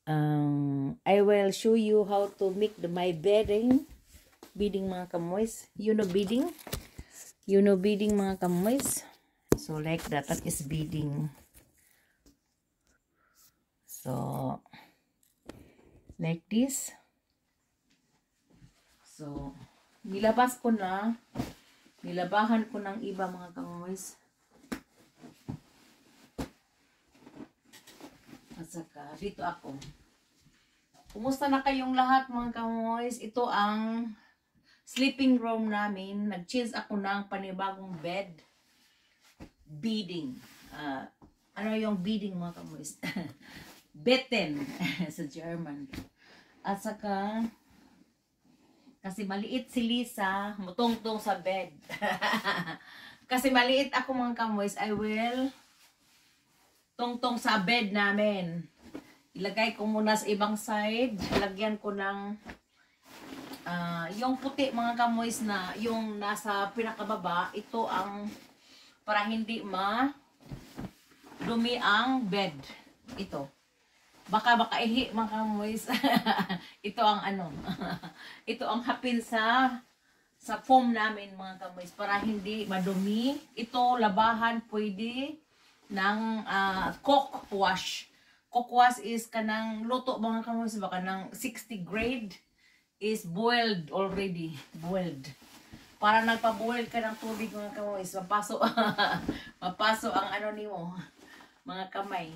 I will show you how to make my bedding mga kamoys. You know bedding mga kamoys. So like that is bedding. So like this. So nilabahan ko ng iba mga kamoys. At saka dito ako. Kumusta na kayong lahat mga kamoys? Ito ang sleeping room namin. Nag-change ako ng panibagong bed. Bedding. Ano yung bedding mga kamoys? Betten sa German. At saka kasi maliit si Lisa, mutong-tong sa bed. Kasi maliit ako mga kamoys, I will tong-tong sa bed namin. Ilagay ko muna sa ibang side. Lagyan ko ng yung puti mga kamoys na yung nasa pinakababa. Ito ang para hindi dumi ang bed. Ito. Baka ihi mga kamoys. Ito ang ito ang hapin sa foam namin mga kamoys para hindi madumi. Ito labahan pwede ng cook wash. Cook wash is kanang luto mga kamoys, baka ng 60 grade is boiled already. Boiled. Para nagpa-boil ka ng tubig mga kamoys, mapaso ang nimo, mga kamay.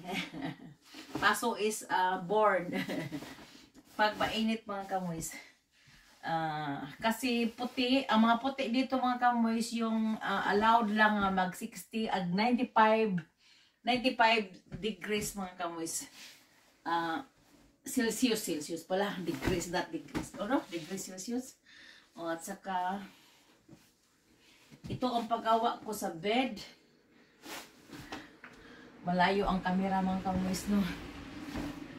Paso is born. Pag mainit mga kamoys. Kasi puti, ang mga puti dito mga kamoys, yung allowed lang mag 60 at 95 degrees mga kamoys. Celsius pala, degrees, not degrees. Degrees Celsius. At saka ito ang paggawa ko sa bed. Malayo ang camera mga kamoys, no.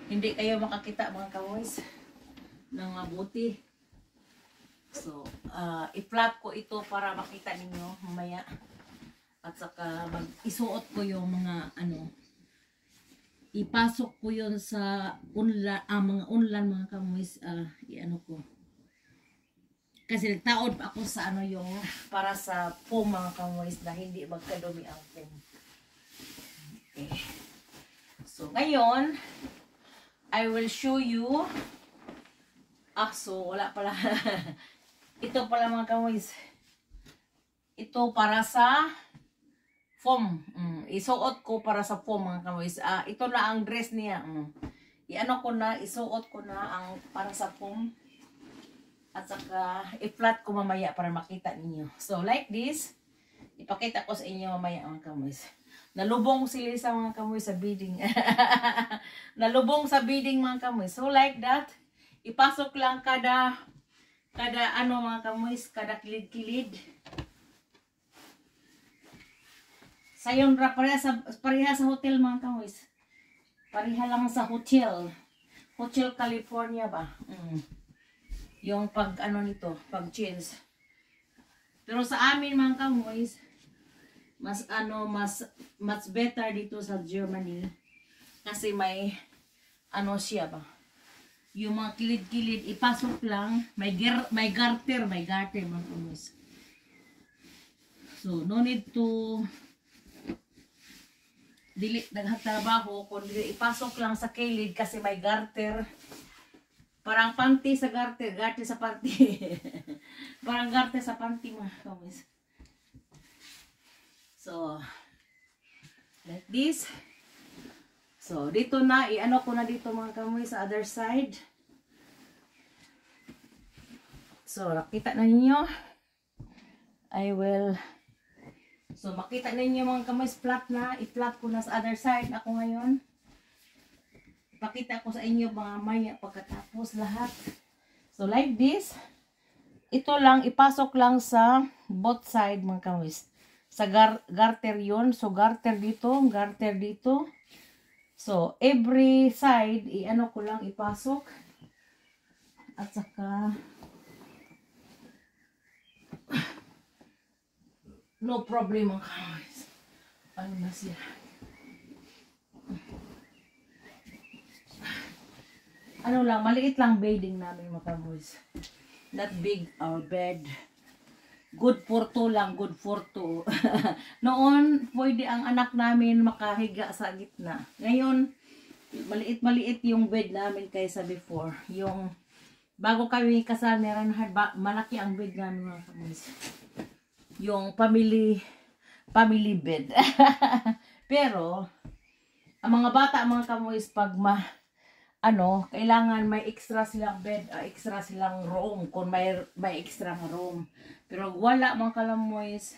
Hindi kayo makakita mga kamoys ng mabuti. So, i-flat ko ito para makita ninyo mamaya. At saka isuot ko yung mga ipasok ko yun sa mga unlan mga kamoys, ko. Kasi nagtaod pa ako sa yung para sa foam mga kamoys na hindi magkadumi ang foam. Okay. So, ngayon, I will show you. So, wala pala. Ito pala mga kamoys. Ito para sa foam. Isuot ko para sa foam mga kamoys. Ito na ang dress niya. Isuot ko na ang para sa foam. At saka, i-flat ko mamaya para makita ninyo. So, like this. Ipakita ko sa inyo mamaya mga kamoys. Nalubong sila sa mga kamoys sa bedding. Nalubong sa bedding mga kamoys. So, like that. Ipasok lang kada mga kamoys, kada kilid-kilid. Sayon pareha sa hotel mga kamoys. Pareha lang sa hotel. Hotel California ba? Yung pag nito, pag change. Pero sa amin mga kamoys, mas better dito sa Germany kasi may siya ba? Yung mga kilid-kilid ipasok lang, may garter mga kamoys. So no need to dili nagtrabaho kundi ipasok lang sa kilid kasi may garter. Parang panty sa garter sa panty. Parang garter sa panty mga kamoys. So like this. So dito na ko na dito mga kamoys sa other side. So nakita na ninyo. So makita ninyo mga kamoys, flat na. I-flat ko na sa other side ako ngayon. Pakita ko sa inyo mga maya pagkatapos lahat. So like this. Ito lang, ipasok lang sa both side mga kamoys. Sa garter yun. So garter dito, garter dito. So every side, ko lang ipasok. At saka no problem mga kamoys. Na siya. ano lang, maliit lang bedding namin mga kamoys. Not big our bed. Good for two lang, good for two. Noon, pwede ang anak namin makahiga sa gitna. Ngayon, maliit-maliit yung bed namin kaysa before. Yung, bago kami kasal ni Reinhard, malaki ang bed namin mga kamoys. Yung family bed. Pero, ang mga bata, mga kamoys, pag kailangan may extra silang bed, extra silang room, kung may extra na room. Pero wala mga kalamoys,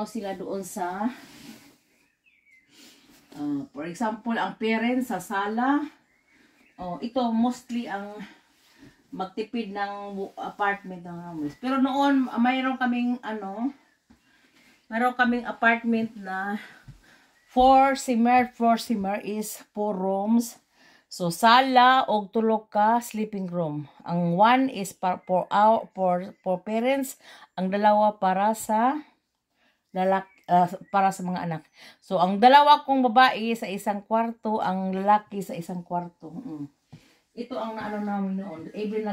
sila doon sa, for example, ang parents sa sala. Ito mostly ang magtipid ng apartment ng kalamoys. Pero noon, mayroon kaming apartment na 4 simmer is 4 rooms. So, sala o tulog ka sleeping room. Ang 1 is for parents. Ang dalawa para sa mga anak. So, ang dalawa kong babae sa isang kwarto, ang lalaki sa isang kwarto. Ito ang namin noon. Even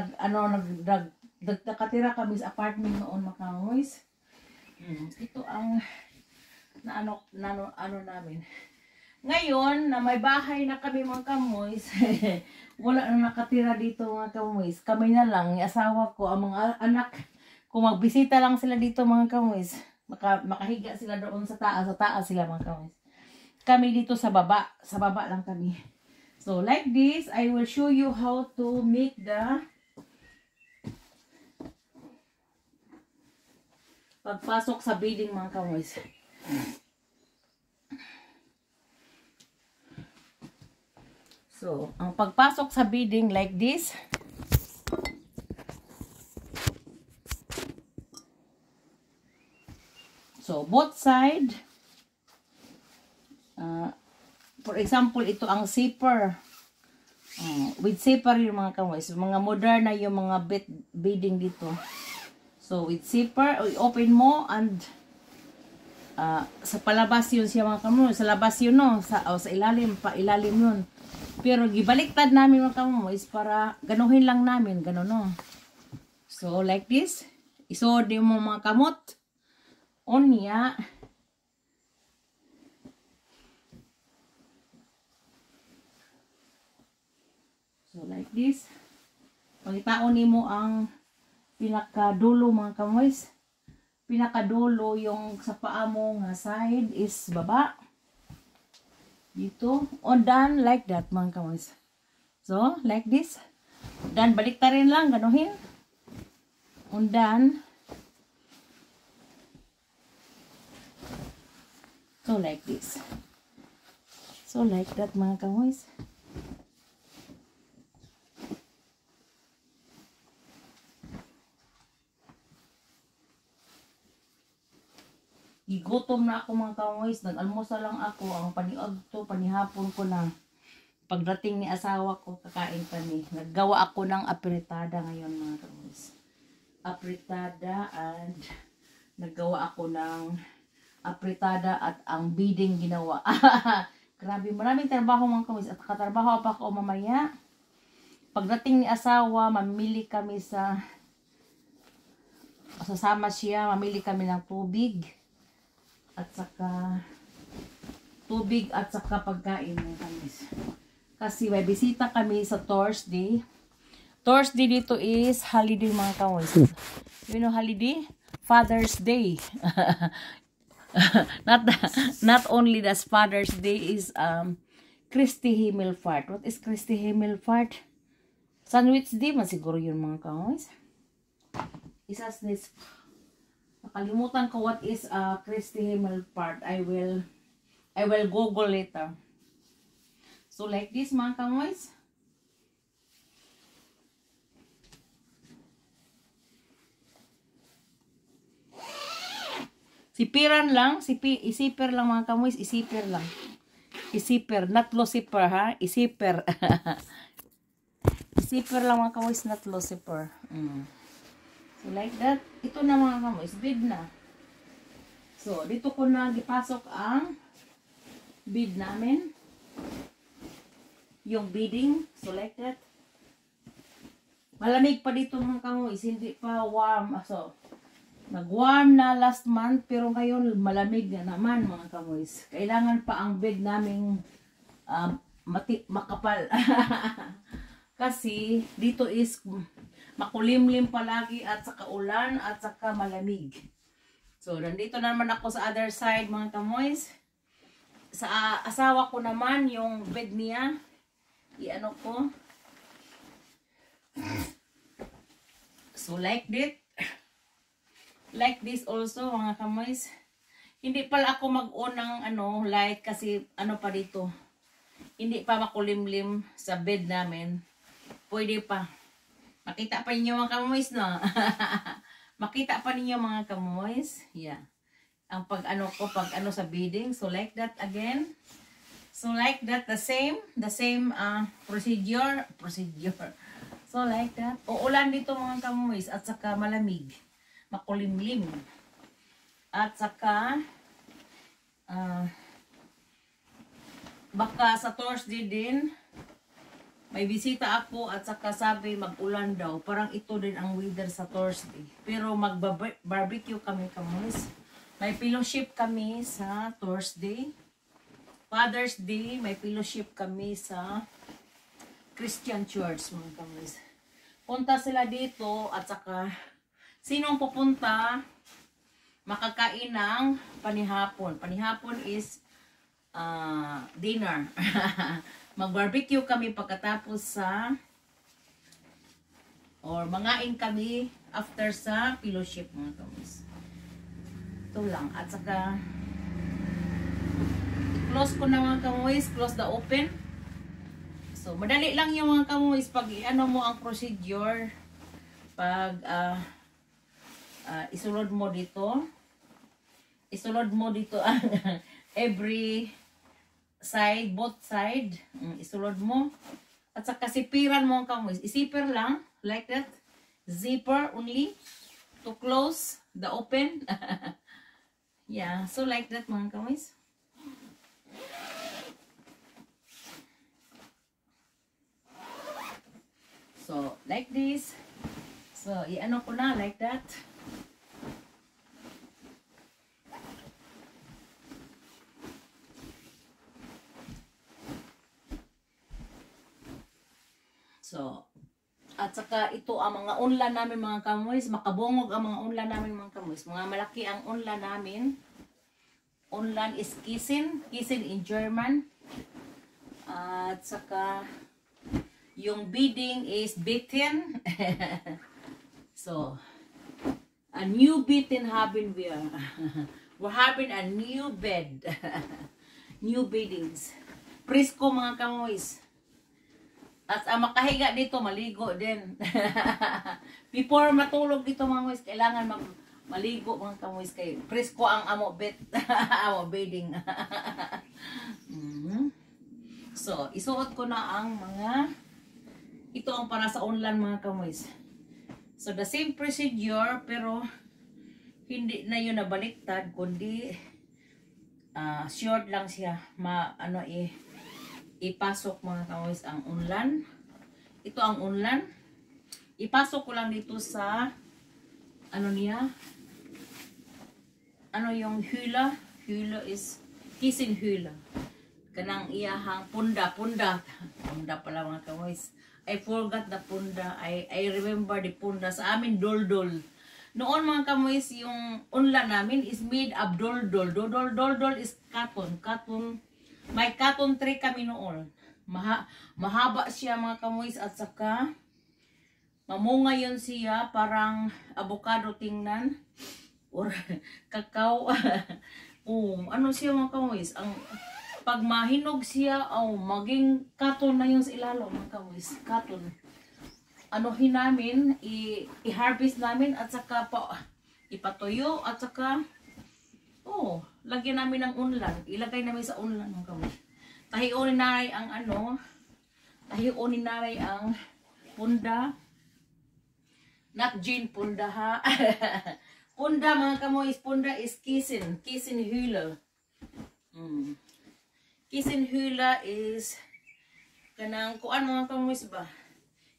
nakatira kami sa apartment noon, mga kamoys. Ito ang namin. Ngayon, na may bahay na kami mga kamoys, wala na nakatira dito mga kamoys. Kami na lang, yung asawa ko, ang mga anak, kung magbisita lang sila dito mga kamoys, makahiga sila doon sa taas sila mga kamoys. Kami dito sa baba lang kami. So, like this, I will show you how to make the pagpasok sa bedding mga kamoys. So, ang pagpasok sa bedding like this. So, both side. For example, ito ang zipper. With zipper yung mga kamoys. Mga modern na yung mga bedding dito. So, with zipper, open mo and sa palabas yun siya mga kamoys. Sa labas yun, no? Sa ilalim, ilalim yun. Pero gibaliktad namin mga kamoys para ganuhin lang namin, gano'n no. So like this, isod mo mga kamot. Onya. So like this. Pangitaon nimo ang pinakadulo mga kamoys. Pinakadulo yung sa paa mo nga side is baba. Dito, done like that mga kamoys. So, like this. Dan, baliktarin lang, ganuhin. Done. So, like this. So, like that mga kamoys. Gigutom na ako mga kamoys. Nag-almusal lang ako. Ang paniagto, panihapon ko na. Pagdating ni asawa ko, kakain kami. Naggawa ako ng apritada ngayon mga kamoys. Apritada and naggawa ako ng apritada at ang bedding ginawa. Grabe, maraming trabaho mga kamoys. At katrabaho pa ako mamaya. Pagdating ni asawa, mamili kami sasama siya, mamili kami ng tubig. At saka tubig at saka pagkain ng kamis. Kasi may bisita kami sa Thursday. Thursday dito is holiday mga kamis. You know holiday? Father's Day. not only das Father's Day is Christi Himmelfahrt. What is Christi Himmelfahrt? Sandwich Day man siguro yun mga kamis. Isas this. Nakalimutan ko what is Christi Himmelfahrt. I will Google later. So like this mga kamoys. Sipiran lang, isiper lang mga kamoys, isiper lang. Isiper, not lucifer ha, isiper. Isiper lang mga kamoys, not lucifer. So like that, ito na mga kamoys, bed na. So dito ko na gipasok ang bed namin. yung beading. So like that. Malamig pa dito mga kamoys, hindi pa warm. So, nag-warm na last month, pero ngayon malamig na naman mga kamoys. Kailangan pa ang bed naming makapal. Kasi dito is makulimlim palagi at saka ulan at saka malamig. So, nandito naman ako sa other side mga kamoys. Sa asawa ko naman, yung bed niya, i-ano ko. So like this also mga kamoys. Hindi pala ako mag-on ng light kasi pa dito. Hindi pa makulimlim sa bed namin. Pwede pa. Makita pa ninyo mga kamoys, no? Makita pa ninyo mga kamoys. Yeah. Ang pag sa beading. So like that again. So like that, the same procedure. So like that. Uulan dito mga kamoys at saka malamig. Makulimlim. At saka baka sa Thursday din may bisita ako at saka sabi mag-ulan daw. Parang ito din ang weather sa Thursday. Pero mag-barbecue kami kamoys. May fellowship kami sa Thursday. Father's Day, may fellowship kami sa Christian Church mga kamoys. Punta sila dito at saka sinong pupunta makakain ng panihapon. Panihapon is dinner. Mag-barbecue kami pagkatapos or mangain kami after sa fellowship mga kamoys. Ito lang. At saka close ko na mga kamoys, close the open. So, madali lang yung mga kamoys pag mo ang procedure. Pag isulod mo dito. Isulod mo dito ang every side, both side. Isulod mo. At saka sipiran mo ang kamoys. Isipir lang, like that. Zipper only to close the open. Yeah, so like that mga kamoys. So, like this. So, i-ano ko na, like that. So, at saka ito ang mga unlan namin mga kamoys. Makabungog ang mga unlan namin mga kamoys. Mga malaki ang unlan namin. Unlan is Kissen. Kissen in German. At saka yung beading is Bitten. So, a new Bitten haben wir. We're having a new bed. New beadings. Presko mga kamoys. At makahiga dito, maligo din. Before matulog dito mga kamoys, kailangan maligo mga kamoys kayo. Presko ang amo bed. Amo beading. So, isuot ko na ang mga ito ang para sa unlan mga kamoys. So, the same procedure, pero hindi na yun nabaliktad, kundi short lang siya. Ipasok mga kamoys ang unlan. Ito ang unlan. Ipasok ko lang dito sa yung hula. Hula is Kissen hula. Kanang iyahang punda pala mga kamoys. I forgot the punda. I remember the punda. Sa amin, doldol. Noon mga kamoys, yung unla namin is made of doldol. Doldol is cotton. May cotton tree kami noon. Mahaba siya mga kamoys at saka mamunga yun siya. Parang avocado tingnan. Or kakao. Siya mga kamoys. Pag mahinog siya, maging cotton na yung sa ilalo, mga kamoys. Cotton. Namin, i-harvest namin at saka ipatuyo at saka, lagyan namin ng unlan. Ilagay namin sa unlan, mga kamoys. Tahiunin namin ang punda. Not gin, punda ha. Punda, mga kamoys. Punda is Kissen hula. Kissen hula is Kanang kuan mga kamuis ba?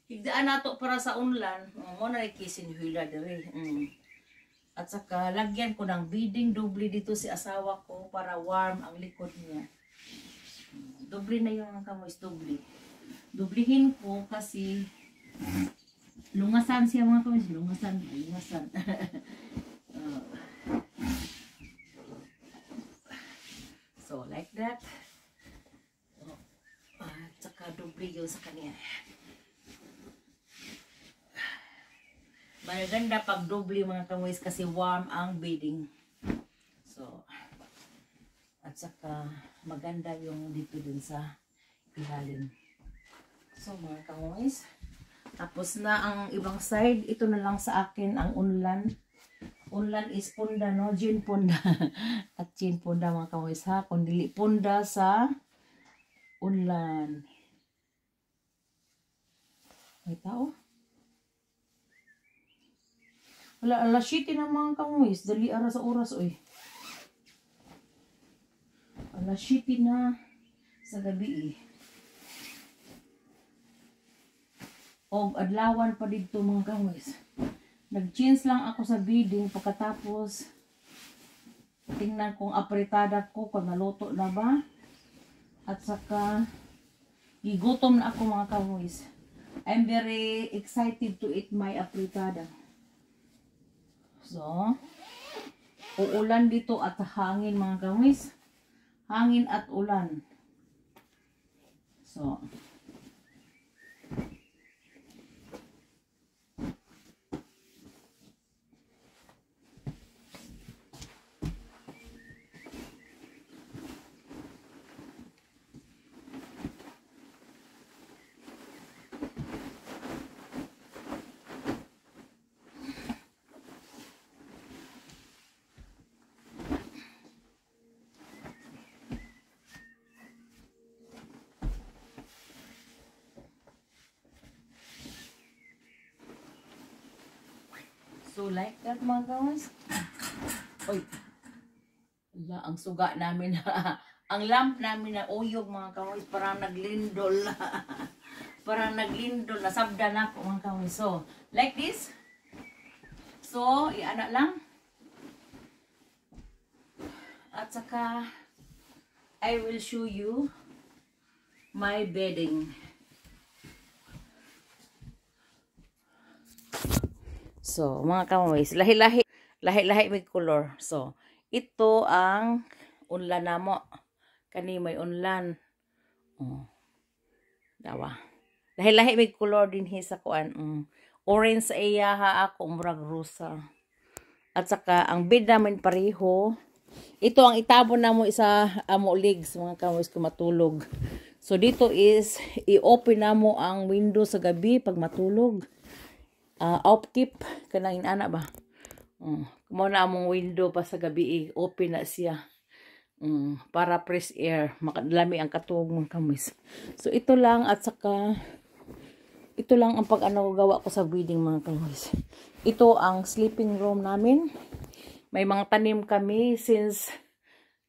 Higdaan nato para sa unlan. Mo na kisin hila dere. At saka lagyan ko ng beading doble dito si asawa ko para warm ang likod niya. Doble na yung mga kamuis, doble. Dublihin ko kasi lungasan siya mga kamuis, lungasan. Uh, so like that. At saka doble yun sa kanya. Maganda pag doble mga kamuis kasi warm ang beading. So, at saka maganda yung dito din sa ilalim. So mga kamuis, tapos na ang ibang side. Ito na lang sa akin ang unlan. Unlan is punda, no? Gin punda. At gin punda mga kamuis ha. Kung dili punda sa unlan. May tao? Wala, alas 7 na mga kamuis. Dali ara sa oras, oy. Alas 7 na sa gabi, eh. O, adlawan pa dito mga kamuis. Nag-change lang ako sa beading pagkatapos tingnan kung apritada ko kung naluto na ba. At saka gigutom na ako mga kamuis. I'm very excited to eat my apritada. So, uulan dito at hangin mga kamuis. Hangin at ulan. So, so like that mga kawas. Oy. Wala, ang suga namin ang lamp namin na uyog mga kawas. Parang naglindol. Parang naglindol. Nasabda na ako mga kawas. So, like this. So, iana lang. At saka, I will show you my bedding. So, mga kamoys, lahi-lahi may color. So, ito ang unlan namo. Kani may unlan. Oh. Dawa. Lahi-lahi may color din sa kuan. Orange sa iya ha ako, murag rosa. At saka ang bed namin pareho. Ito ang itabon namo isa amo legs mga kamoys kung matulog. So, dito is i-open namo ang window sa gabi pag matulog. Upkeep kanang inana ba mo na among window pa sa gabi open na siya para fresh air makadlami ang katuog ng kamis. So ito lang at saka ito lang ang pag-ano gawa ko sa breeding mga kamis. Ito ang sleeping room namin. May mga tanim kami since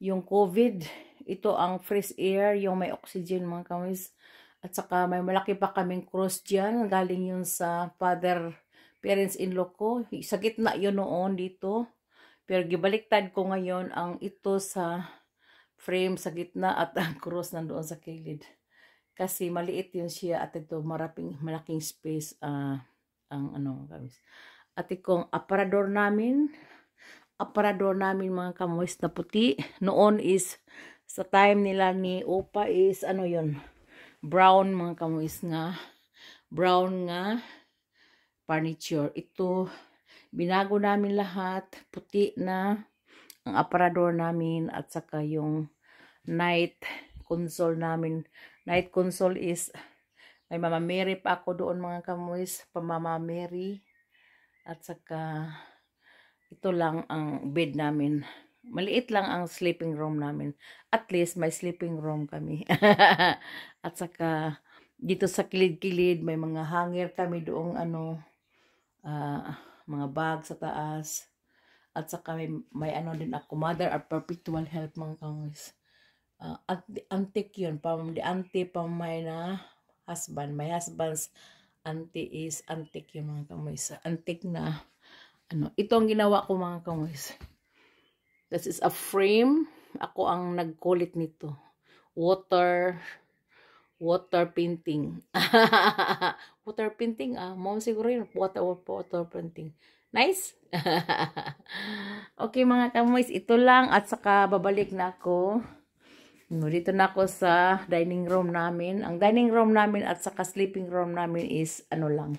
yung COVID. Ito ang fresh air, yung may oxygen mga kamis. At saka may malaki pa kaming cross dyan. Galing yun sa parents-in-law ko. Sa gitna yun noon dito. Pero gibaliktad ko ngayon ang ito sa frame sa gitna at ang cross nandoon sa kilid. Kasi maliit yun siya at ito malaking space ang ano guys. At ikong aparador namin mga kamoys na puti. Noon is sa time nila ni Opa is ano yun. Brown mga kamoys nga. Brown nga furniture. Ito, binago namin lahat. Puti na ang aparador namin at saka yung night console namin. Night console is, may Mama Mary pa ako doon mga kamuis. Pa Mama Mary. At saka, ito lang ang bed namin. Maliit lang ang sleeping room namin. At least, may sleeping room kami. At saka, dito sa kilid-kilid, may mga hanger kami doong ano, mga bag sa taas. At saka may ano din ako, Mother of Perpetual Help mga kamuis. Antique yun, di ante pamay na husband. My husband's auntie is antique yung mga kamoys. Antique na, ano, ito ang ginawa ko mga kamoys. This is a frame. Ako ang nagkulit nito. Water painting. Water painting, mom siguro yun. Water painting. Nice? Okay mga kamoys, ito lang at saka babalik na ako. Dito na ako sa dining room namin. Ang dining room namin at saka sleeping room namin is ano lang.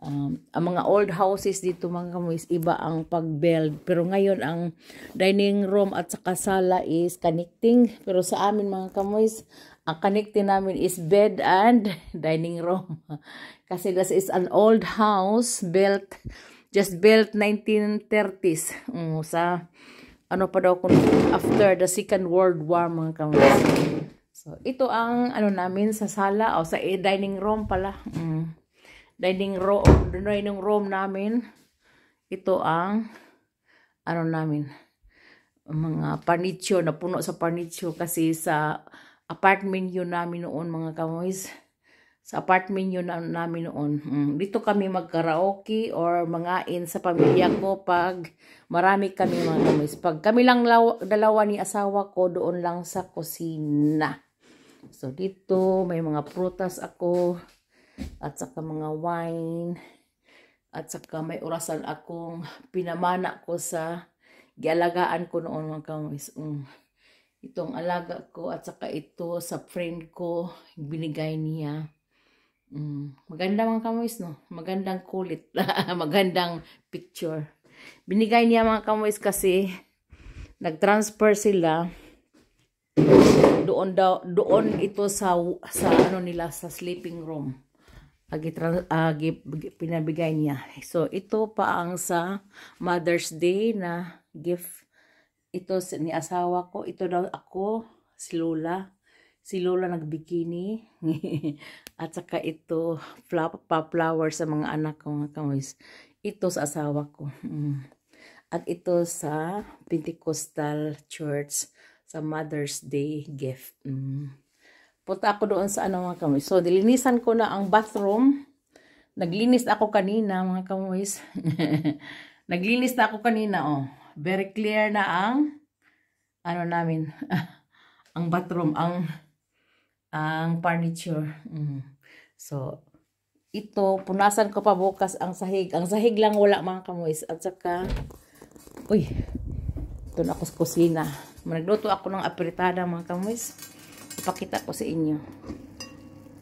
Ang mga old houses dito mga kamoys, iba ang pag-build. Pero ngayon ang dining room at saka sala is connecting. Pero sa amin mga kamoys, ang connecting namin is bed and dining room. Kasi this is an old house just built 1930s. Sa ano pa daw kung after the Second World War mga kamoys. So ito ang ano namin sa sala o sa dining room pala. Dining room namin. Ito ang ano namin, mga furniture na puno sa furniture kasi sa apartment yun namin noon mga kamoys. Sa apartment yun namin noon. Dito kami mag-karaoke or mangain sa pamilya ko pag marami kami mga kamoys. Pag kami lang dalawa ni asawa ko, doon lang sa kusina. So dito may mga prutas ako. At saka mga wine. At saka may orasan akong pinamana ko sa gialagaan ko noon mga kamoys. Itong alaga ko at saka ito sa friend ko binigay niya. Maganda mga kamoys no. Magandang kulit. Magandang picture. Binigay niya mga kamoys kasi nag-transfer sila. Doon ito sa ano nila sa sleeping room. Pinabigay niya. So, ito pa ang sa Mother's Day na gift. Ito ni asawa ko. Ito daw ako, si Lola. Si Lola nagbikini. At saka ito, flower sa mga anak ko, mga kamoys. Ito sa asawa ko. At ito sa Pentecostal Church sa Mother's Day gift. Punta ako doon sa ano mga kamoys. So, dilinisan ko na ang bathroom. Naglinis ako kanina mga kamoys. Naglinis na ako kanina, oh. Very clear na ang ano namin. Ang bathroom, ang furniture. So, ito, punasan ko pa bukas ang sahig. Ang sahig lang wala mga kamoys. At saka, uy, ito na ako sa kusina. Nagluto ako ng apritada mga kamoys. Ipakita ko sa inyo.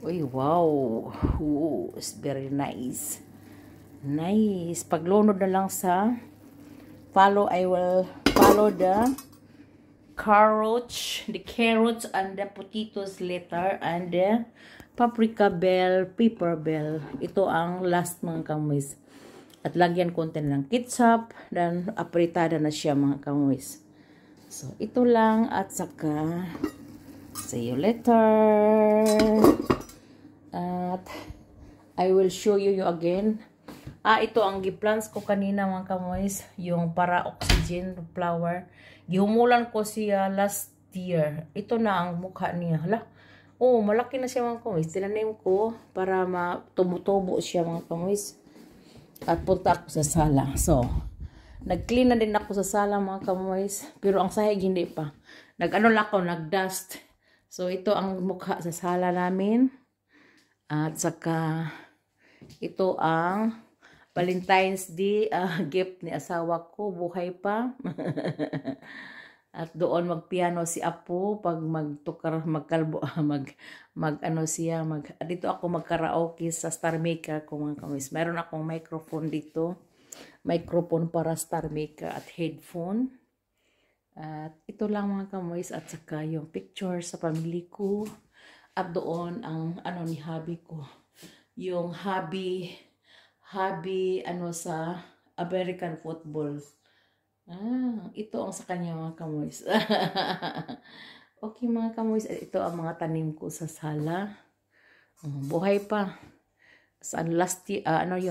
Uy, wow. Ooh, it's very nice. Nice. Paglunod na lang sa I will follow the carrots and the potatoes later and the paprika bell, pepper bell. Ito ang last mga kamoys. At lagyan konti ng ketchup dan apritada na siya mga kamoys. So, ito lang at saka see you later. At I will show you again. Ito ang giplants ko kanina mga kamoys. Yung para oxygen flower. Gihumulan ko siya last year. Ito na ang mukha niya. Hala. Oh, malaki na siya mga kamoys. Tinanim ko para tumutubo siya mga kamoys. At punta ako sa sala. So, nag-clean na din ako sa sala mga kamoys. Pero ang sahig hindi pa. Nag-dust. So, ito ang mukha sa sala namin. At saka, ito ang Valentine's Day gift ni asawa ko. Buhay pa. At doon magpiano si Apo pag magtukar, dito ako magkaraoke sa Star Maker ko mga kamoys. Meron akong microphone dito. Microphone para Star Maker at headphone. At ito lang mga kamoys at saka yung picture sa pamilya ko. At doon ang ni hubby ko. Yung hubby sa American football. Ito ang sa kanya mga kamoys. Okay mga kamoys, ito ang mga tanim ko sa sala. Buhay pa. Sa last year,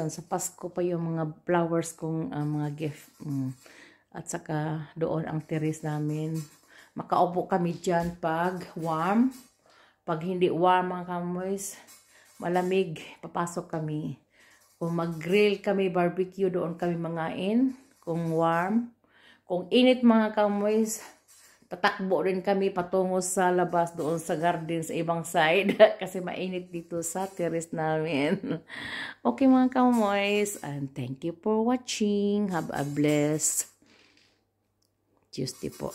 sa Pasko pa yung mga flowers kong mga gift. At saka doon ang terrace namin. Makaupo kami dyan pag warm. Pag hindi warm mga kamoys, malamig, papasok kami. Kung mag-grill kami, barbecue, doon kami mangain. Kung warm. Kung init mga kamoys, tatakbo rin kami patungo sa labas doon sa garden sa ibang side. Kasi mainit dito sa terrace namin. Okay mga kamoys, and thank you for watching. Have a blessed Tuesday po.